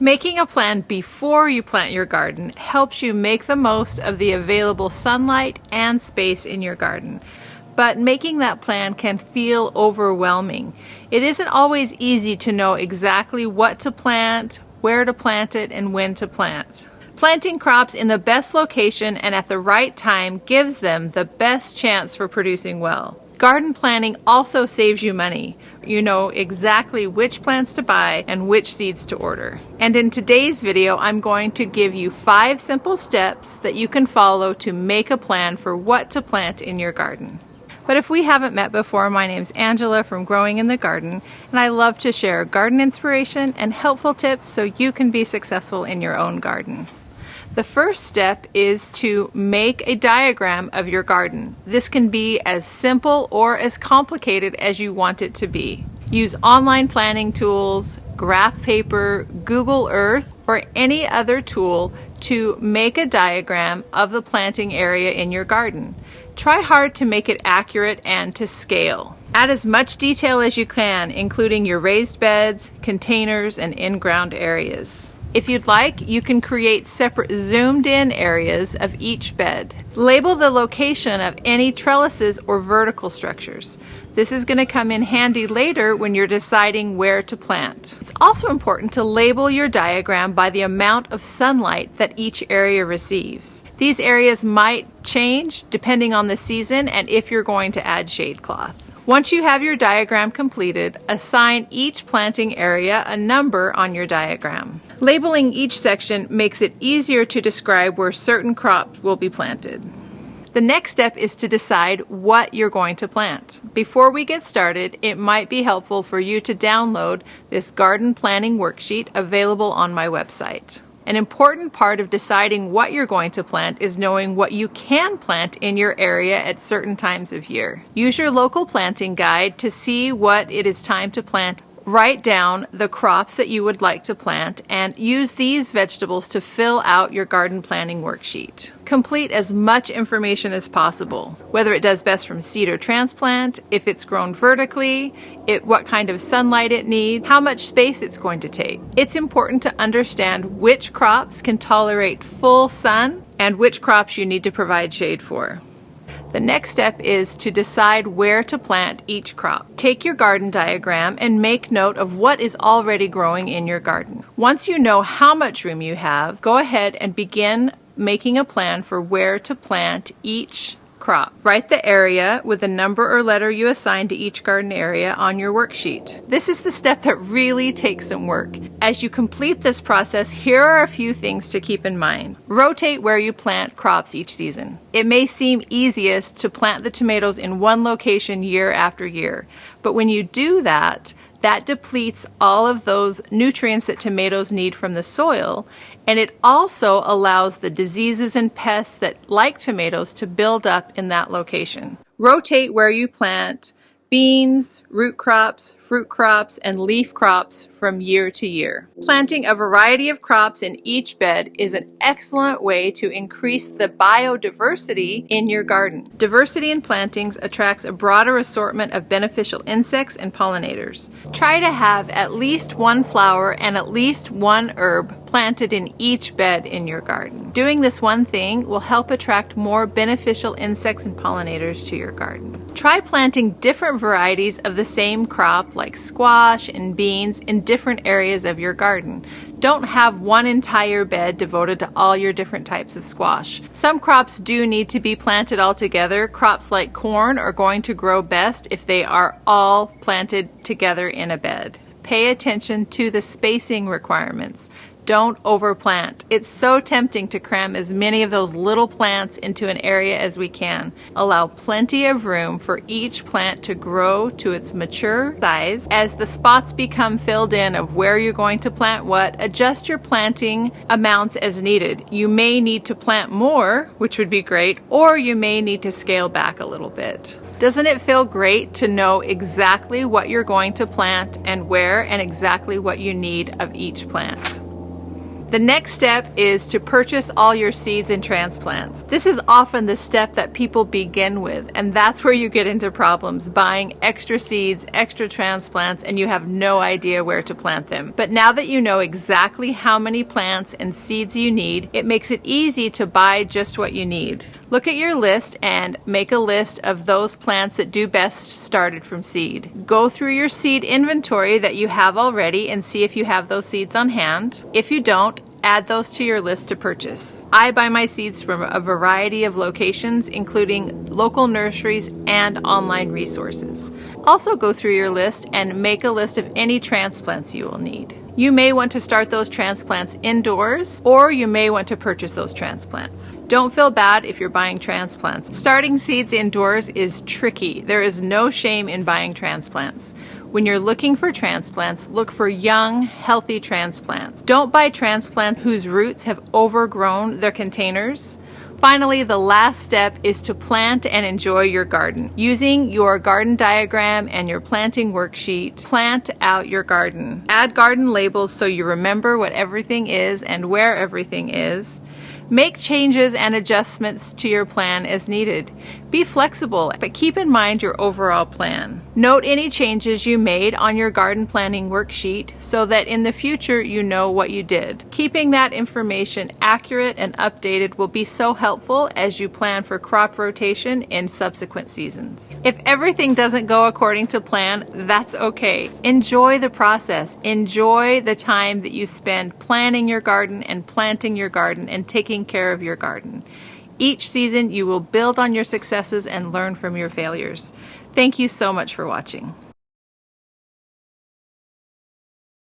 Making a plan before you plant your garden helps you make the most of the available sunlight and space in your garden. But making that plan can feel overwhelming. It isn't always easy to know exactly what to plant, where to plant it, and when to plant. Planting crops in the best location and at the right time gives them the best chance for producing well. Garden planning also saves you money. You know exactly which plants to buy and which seeds to order. And in today's video, I'm going to give you 5 simple steps that you can follow to make a plan for what to plant in your garden. But if we haven't met before, my name's Angela from Growing in the Garden, and I love to share garden inspiration and helpful tips so you can be successful in your own garden. The first step is to make a diagram of your garden. This can be as simple or as complicated as you want it to be. Use online planning tools, graph paper, Google Earth, or any other tool to make a diagram of the planting area in your garden. Try hard to make it accurate and to scale. Add as much detail as you can, including your raised beds, containers, and in-ground areas. If you'd like, you can create separate zoomed-in areas of each bed. Label the location of any trellises or vertical structures. This is going to come in handy later when you're deciding where to plant. It's also important to label your diagram by the amount of sunlight that each area receives. These areas might change depending on the season and if you're going to add shade cloth. Once you have your diagram completed, assign each planting area a number on your diagram. Labeling each section makes it easier to describe where certain crops will be planted. The next step is to decide what you're going to plant. Before we get started, it might be helpful for you to download this garden planning worksheet available on my website. An important part of deciding what you're going to plant is knowing what you can plant in your area at certain times of year. Use your local planting guide to see what it is time to plant. Write down the crops that you would like to plant and use these vegetables to fill out your garden planning worksheet. Complete as much information as possible, whether it does best from seed or transplant, if it's grown vertically, what kind of sunlight it needs, how much space it's going to take. It's important to understand which crops can tolerate full sun and which crops you need to provide shade for. The next step is to decide where to plant each crop. Take your garden diagram and make note of what is already growing in your garden. Once you know how much room you have, go ahead and begin making a plan for where to plant each crop. Write the area with the number or letter you assign to each garden area on your worksheet. This is the step that really takes some work. As you complete this process, here are a few things to keep in mind. Rotate where you plant crops each season. It may seem easiest to plant the tomatoes in one location year after year, but when you do that, that depletes all of those nutrients that tomatoes need from the soil, and it also allows the diseases and pests that like tomatoes to build up in that location. Rotate where you plant beans, root crops, fruit crops, and leaf crops from year to year. Planting a variety of crops in each bed is an excellent way to increase the biodiversity in your garden. Diversity in plantings attracts a broader assortment of beneficial insects and pollinators. Try to have at least one flower and at least one herb planted in each bed in your garden. Doing this one thing will help attract more beneficial insects and pollinators to your garden. Try planting different varieties of the same crop like squash and beans in different areas of your garden. Don't have one entire bed devoted to all your different types of squash. Some crops do need to be planted all together. Crops like corn are going to grow best if they are all planted together in a bed. Pay attention to the spacing requirements. Don't overplant. It's so tempting to cram as many of those little plants into an area as we can. Allow plenty of room for each plant to grow to its mature size. As the spots become filled in of where you're going to plant what, adjust your planting amounts as needed. You may need to plant more, which would be great, or you may need to scale back a little bit. Doesn't it feel great to know exactly what you're going to plant and where and exactly what you need of each plant? The next step is to purchase all your seeds and transplants. This is often the step that people begin with, and that's where you get into problems, buying extra seeds, extra transplants, and you have no idea where to plant them. But now that you know exactly how many plants and seeds you need, it makes it easy to buy just what you need. Look at your list and make a list of those plants that do best started from seed. Go through your seed inventory that you have already and see if you have those seeds on hand. If you don't, add those to your list to purchase. I buy my seeds from a variety of locations, including local nurseries and online resources. Also go through your list and make a list of any transplants you will need. You may want to start those transplants indoors, or you may want to purchase those transplants. Don't feel bad if you're buying transplants. Starting seeds indoors is tricky. There is no shame in buying transplants. When you're looking for transplants, look for young, healthy transplants. Don't buy transplants whose roots have overgrown their containers. Finally, the last step is to plant and enjoy your garden. Using your garden diagram and your planting worksheet, plant out your garden. Add garden labels so you remember what everything is and where everything is. Make changes and adjustments to your plan as needed. Be flexible, but keep in mind your overall plan. Note any changes you made on your garden planning worksheet so that in the future you know what you did. Keeping that information accurate and updated will be so helpful as you plan for crop rotation in subsequent seasons. If everything doesn't go according to plan, that's okay. Enjoy the process. Enjoy the time that you spend planning your garden and planting your garden and taking care of your garden. Each season you will build on your successes and learn from your failures. Thank you so much for watching.